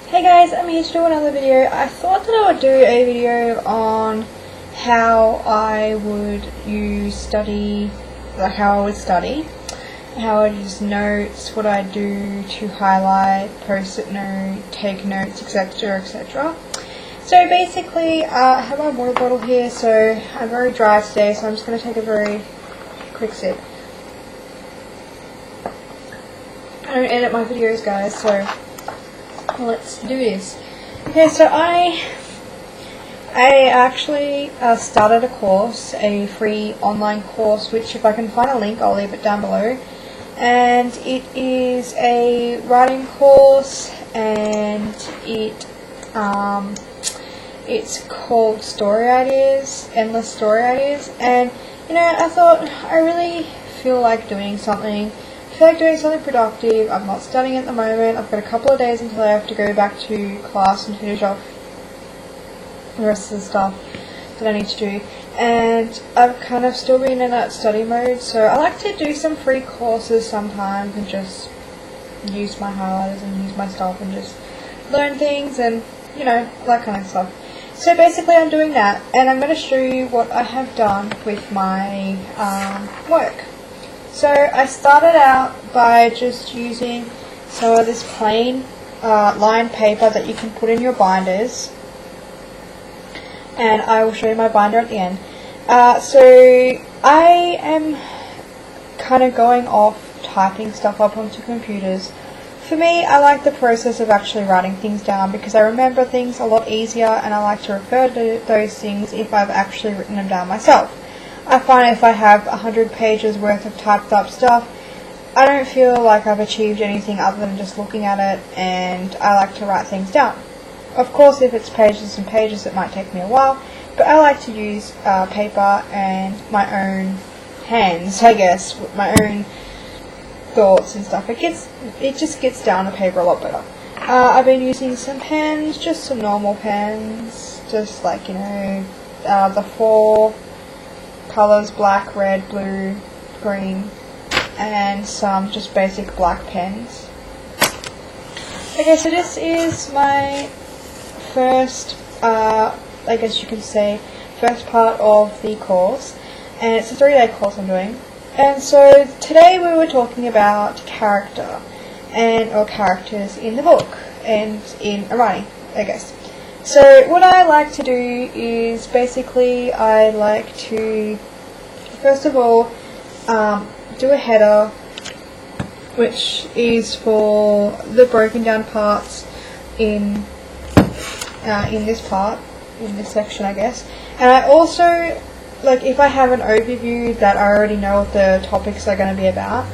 Hey guys, I'm here to do another video. I thought that I would do a video on how I would how I would study, how I would use notes, what I do to highlight, post-it note, take notes, etc, etc. So basically, I have my water bottle here, so I'm very dry today, so I'm just going to take a very quick sip. I don't edit my videos, guys, so let's do this. Okay, so I actually started a course, a free online course, which if I can find a link I'll leave it down below, and it is a writing course, and it's called Story Ideas, Endless Story Ideas. And I thought I really feel like doing something. I feel like doing something productive. I'm not studying at the moment. I've got a couple of days until I have to go back to class and finish off the rest of the stuff that I need to do. And I've kind of still been in that study mode, so I like to do some free courses sometimes and just use my highlighters and use my stuff and just learn things and, that kind of stuff. So basically I'm doing that, and I'm going to show you what I have done with my work. So I started out by just using some of this plain lined paper that you can put in your binders, and I will show you my binder at the end. So I am kind of going off typing stuff up onto computers. For me, I like the process of actually writing things down because I remember things a lot easier, and I like to refer to those things if I've actually written them down myself. I find if I have 100 pages worth of typed up stuff, I don't feel like I've achieved anything other than just looking at it, and I like to write things down. Of course, if it's pages and pages, it might take me a while, but I like to use paper and my own hands, I guess, with my own thoughts and stuff. It just gets down to paper a lot better. I've been using some pens, just some normal pens, just like, the 4 colours: black, red, blue, green, and some just basic black pens. Okay, so this is my first, I guess you could say, first part of the course, and it's a 3-day course I'm doing. And so today we were talking about character or characters in the book and in a writing, I guess. So what I like to do is basically I like to first of all do a header, which is for the broken down parts in this section, I guess. And I also, like, if I have an overview that I already know what the topics are going to be about,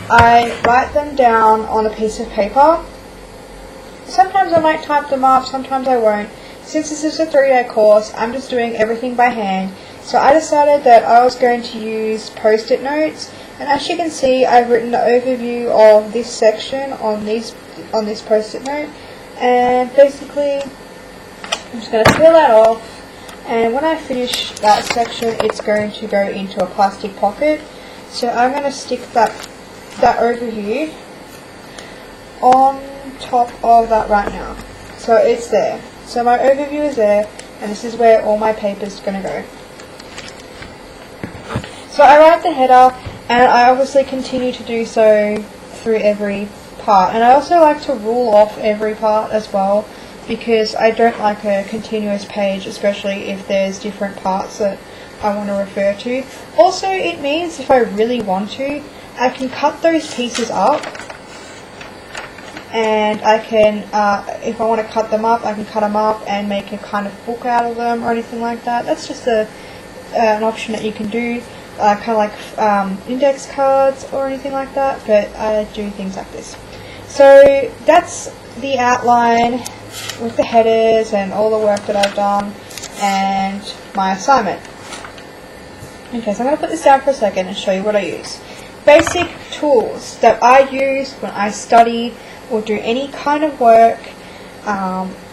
I write them down on a piece of paper. Sometimes I might type them up, sometimes I won't. Since this is a 3-day course, I'm just doing everything by hand. So I decided that I was going to use post-it notes, and as you can see, I've written the overview of this section on this post-it note, and basically I'm just going to peel that off, and when I finish that section it's going to go into a plastic pocket. So I'm going to stick that overview on top of that right now. So it's there. So my overview is there, and this is where all my paper is going to go. So I write the header, and I obviously continue to do so through every part. And I also like to rule off every part as well, because I don't like a continuous page, especially if there's different parts that I want to refer to. Also, it means if I really want to, I can cut those pieces up, and I can, if I want to cut them up, I can cut them up and make a kind of book out of them or anything like that. That's just an option that you can do, kind of like index cards or anything like that, but I do things like this. So that's the outline with the headers and all the work that I've done and my assignment. Okay, so I'm going to put this down for a second and show you what I use. Basic tools that I use when I study or do any kind of work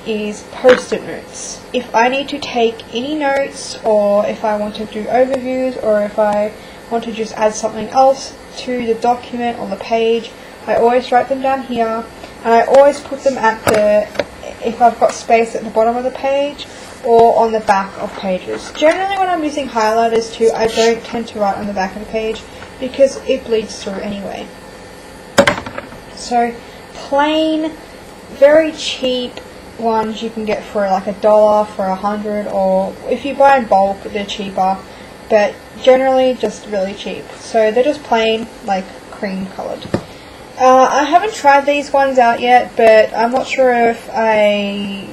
is post-it notes. If I need to take any notes, or if I want to do overviews, or if I want to just add something else to the document or the page, I always write them down here, and I always put them at the if I've got space at the bottom of the page or on the back of pages. Generally when I'm using highlighters too, I don't tend to write on the back of the page because it bleeds through anyway. So plain, very cheap ones you can get for like $1, for $100, or if you buy in bulk they're cheaper, but generally just really cheap. So they're just plain, like cream coloured. I haven't tried these ones out yet, but I'm not sure if I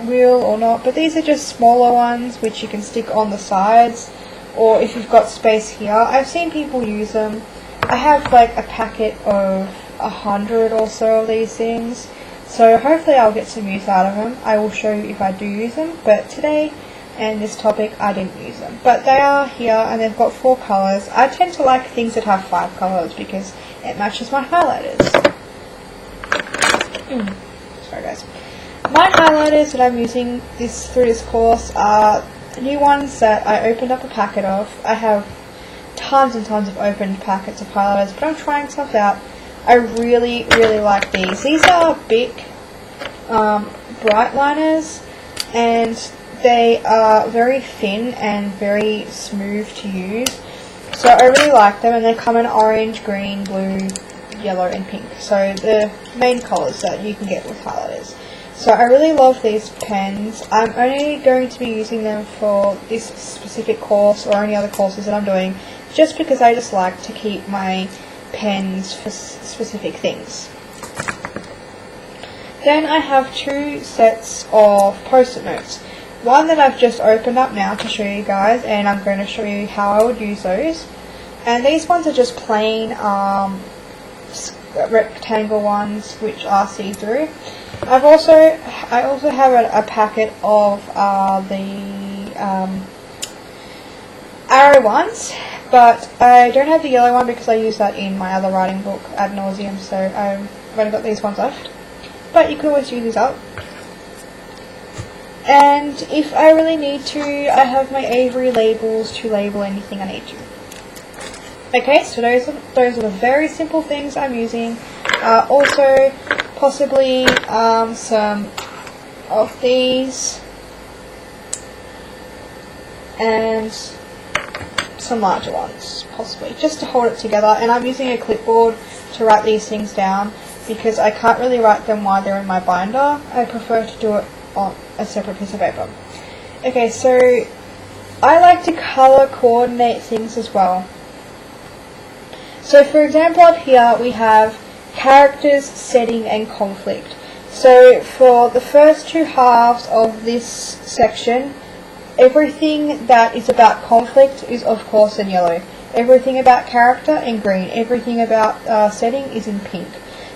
will or not, but these are just smaller ones which you can stick on the sides, or if you've got space here. I've seen people use them. I have like a packet of 100 or so of these things, so hopefully I'll get some use out of them. I will show you if I do use them, but today and this topic I didn't use them. But they are here and they've got 4 colours. I tend to like things that have 5 colours because it matches my highlighters. Sorry guys. My highlighters that I'm using through this course are new ones that I opened up a packet of. I have tons and tons of opened packets of highlighters, but I'm trying stuff out. I really, really like these. These are Bic bright liners, and they are very thin and very smooth to use. So I really like them, and they come in orange, green, blue, yellow and pink. So the main colours that you can get with highlighters. So I really love these pens. I'm only going to be using them for this specific course or any other courses that I'm doing, just because I just like to keep my pens for specific things. Then I have 2 sets of post-it notes. One that I've just opened up now to show you guys, and I'm going to show you how I would use those. And these ones are just plain rectangle ones which are see-through. I also have a packet of the arrow ones, but I don't have the yellow one because I use that in my other writing book ad nauseum, so I've only got these ones left. But you can always use these up. And if I really need to, I have my Avery labels to label anything I need to. Okay, so those are the very simple things I'm using. Also, possibly some of these, and some larger ones, possibly, just to hold it together. And I'm using a clipboard to write these things down because I can't really write them while they're in my binder. I prefer to do it on a separate piece of paper. Okay, so I like to color coordinate things as well. So for example, up here we have characters, setting and conflict. So for the first 2 halves of this section, everything that is about conflict is of course in yellow. Everything about character in green. Everything about setting is in pink.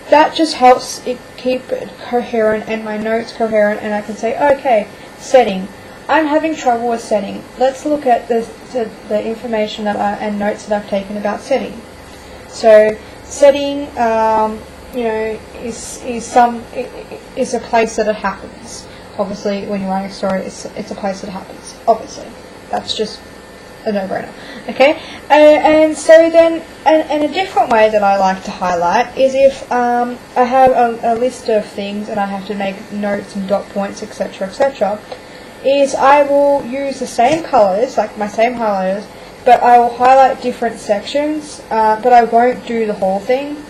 That just helps it keep it coherent and my notes coherent, and I can say, okay, setting. I'm having trouble with setting. Let's look at the information that and notes that I've taken about setting. So setting, you know, is a place that it happens. Obviously, when you're writing a story, it's a place that happens. Obviously, that's just a no-brainer. Okay, and so then, and a different way that I like to highlight is if I have a list of things and I have to make notes and dot points, etc., etc., is I will use the same colours, like my same highlighters, but I will highlight different sections, but I won't do the whole thing.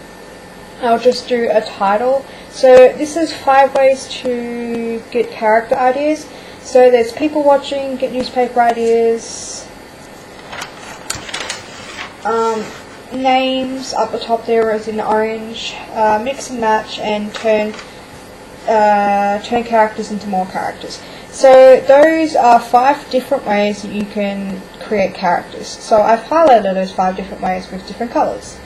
I'll just do a title. So this is 5 ways to get character ideas. So there's people watching, get newspaper ideas, names up the top there is in orange, mix and match, and turn characters into more characters. So those are 5 different ways that you can create characters. So I've highlighted those 5 different ways with different colours.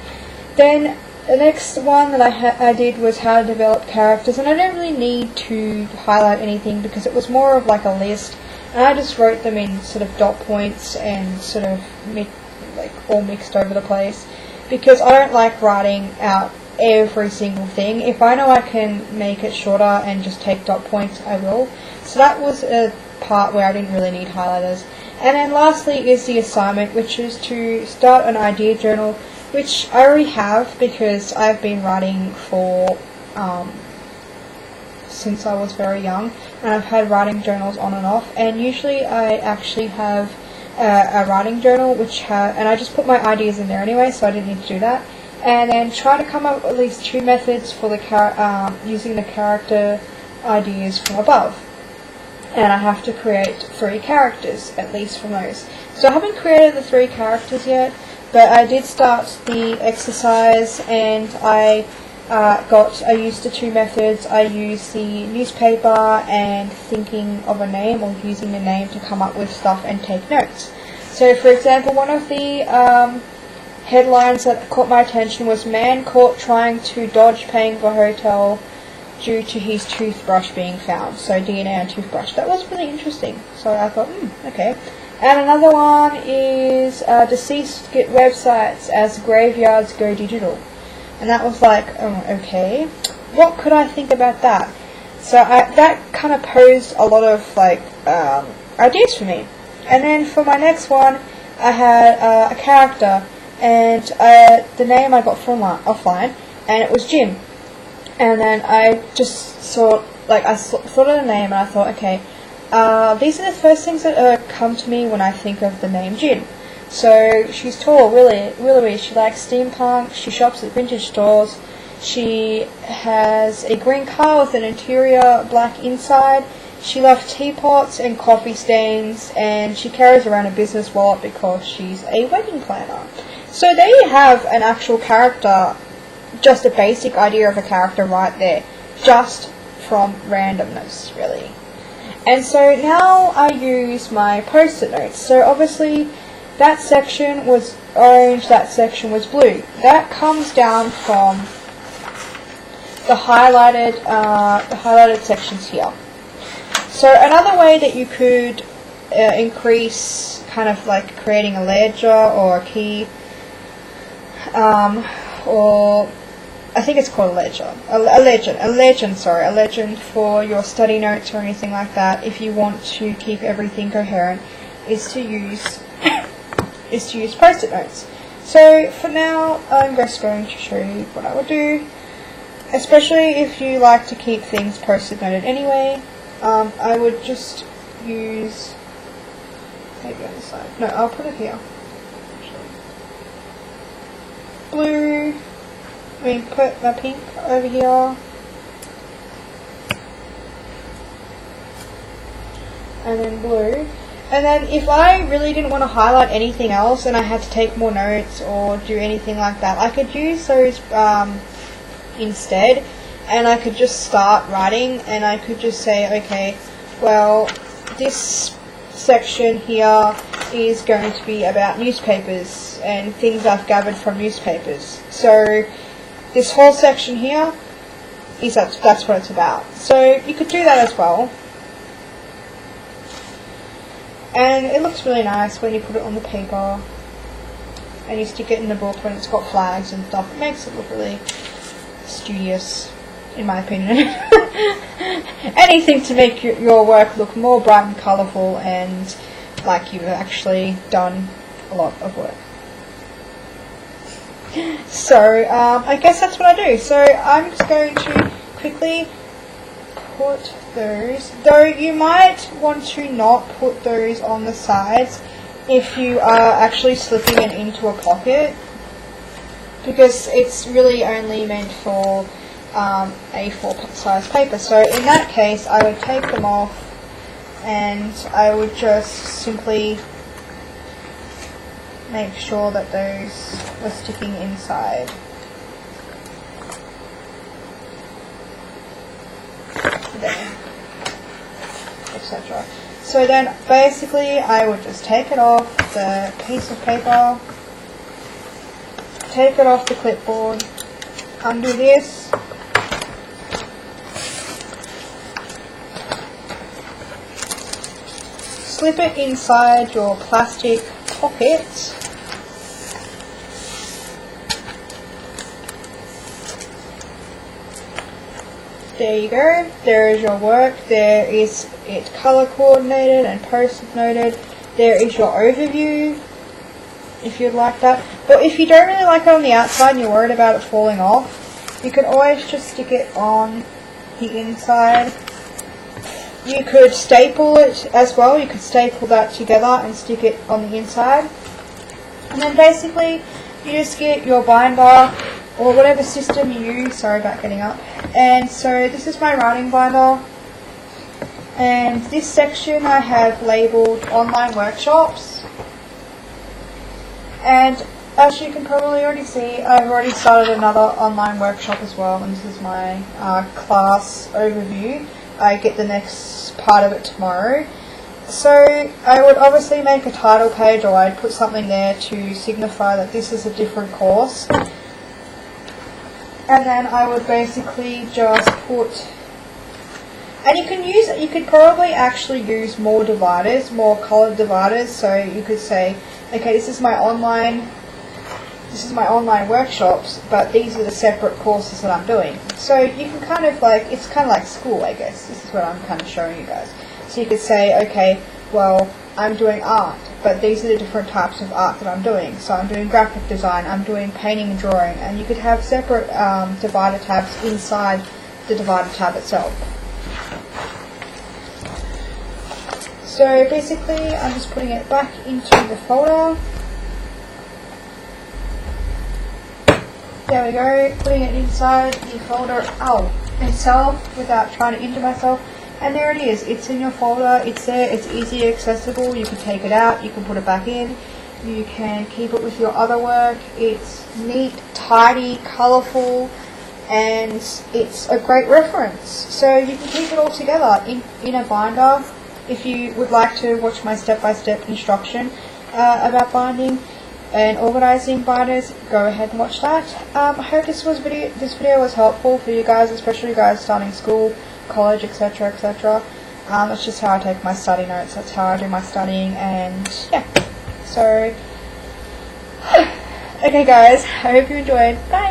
Then the next one that I did was how to develop characters, and I don't really need to highlight anything because it was more of like a list, and I just wrote them in sort of dot points and sort of all mixed over the place, because I don't like writing out every single thing. If I know I can make it shorter and just take dot points, I will. So that was a part where I didn't really need highlighters. And then lastly is the assignment, which is to start an idea journal, which I already have because I've been writing for since I was very young, and I've had writing journals on and off, and usually I actually have a writing journal and I just put my ideas in there anyway, so I didn't need to do that, and then try to come up with at least 2 methods for the using the character ideas from above. And I have to create 3 characters, at least from those. So I haven't created the 3 characters yet, but I did start the exercise, and I used the 2 methods. I used the newspaper and thinking of a name, or using the name to come up with stuff and take notes. So for example, one of the headlines that caught my attention was "Man caught trying to dodge paying for hotel due to his toothbrush being found." So DNA on toothbrush. That was really interesting. So I thought, okay. And another one is "Deceased get websites as graveyards go digital." And that was like, okay. What could I think about that? So that kind of posed a lot of ideas for me. And then for my next one, I had a character, and the name I got from offline, and it was Jim. And then I just thought of the name, and I thought, okay, these are the first things that come to me when I think of the name Jim. So she's tall, really. She likes steampunk. She shops at vintage stores. She has a green car with an interior black inside. She loves teapots and coffee stains, and she carries around a business wallet because she's a wedding planner. So there you have an actual character. Just a basic idea of a character right there, just from randomness, really. And so now I use my post-it notes. So obviously that section was orange, that section was blue. That comes down from the highlighted sections here. So another way that you could increase kind of like creating a ledger or a key, or I think it's called a ledger. A legend for your study notes or anything like that, if you want to keep everything coherent, is to use post-it notes. So for now, I'm just going to show you what I would do, especially if you like to keep things post-it noted anyway. I would just use, maybe on the side. No, I'll put it here. Blue. Put my pink over here, and then blue. And then if I really didn't want to highlight anything else and I had to take more notes or do anything like that, I could use those instead, and I could just start writing, and I could just say, okay, well, this section here is going to be about newspapers and things I've gathered from newspapers. So this whole section here is that's what it's about. So you could do that as well. And it looks really nice when you put it on the paper and you stick it in the book when it's got flags and stuff. It makes it look really studious, in my opinion. Anything to make your work look more bright and colourful and like you've actually done a lot of work. So, I guess that's what I do. So, I'm just going to quickly put those, though you might want to not put those on the sides if you are actually slipping it into a pocket, because it's really only meant for A4 size paper. So, in that case, I would take them off and I would just simply make sure that those were sticking inside. There, etc. So then basically I would just take it off the piece of paper, take it off the clipboard, undo this, slip it inside your plastic pocket, there you go, there is your work, there is it colour coordinated and post-it noted, there is your overview if you'd like that. But if you don't really like it on the outside and you're worried about it falling off, you can always just stick it on the inside. You could staple it as well. You could staple that together and stick it on the inside. And then basically you just get your binder or whatever system you use. Sorry about getting up. And so this is my writing binder. And this section I have labelled online workshops. And as you can probably already see, I've already started another online workshop as well, and this is my class overview. I get the next part of it tomorrow. So I would obviously make a title page, or I'd put something there to signify that this is a different course. And then I would basically just put, and you could probably actually use more dividers, more coloured dividers. So you could say, okay, this is my online workshops, but these are the separate courses that I'm doing. So you can kind of like, it's kind of like school, I guess. This is what I'm kind of showing you guys. So you could say, okay, well, I'm doing art, but these are the different types of art that I'm doing. So I'm doing graphic design, I'm doing painting and drawing, and you could have separate divider tabs inside the divider tab itself. So basically, I'm just putting it back into the folder. There we go, putting it inside the folder itself without trying to injure myself. And there it is, it's in your folder, it's there, it's easy accessible. You can take it out, you can put it back in, you can keep it with your other work. It's neat, tidy, colourful, and it's a great reference. So you can keep it all together in a binder. If you would like to watch my step-by-step instruction about binding and organising binders, go ahead and watch that. I hope this video was helpful for you guys, especially you guys starting school, college, etc, etc. That's just how I take my study notes, that's how I do my studying, and yeah. So, okay guys, I hope you enjoyed. Bye!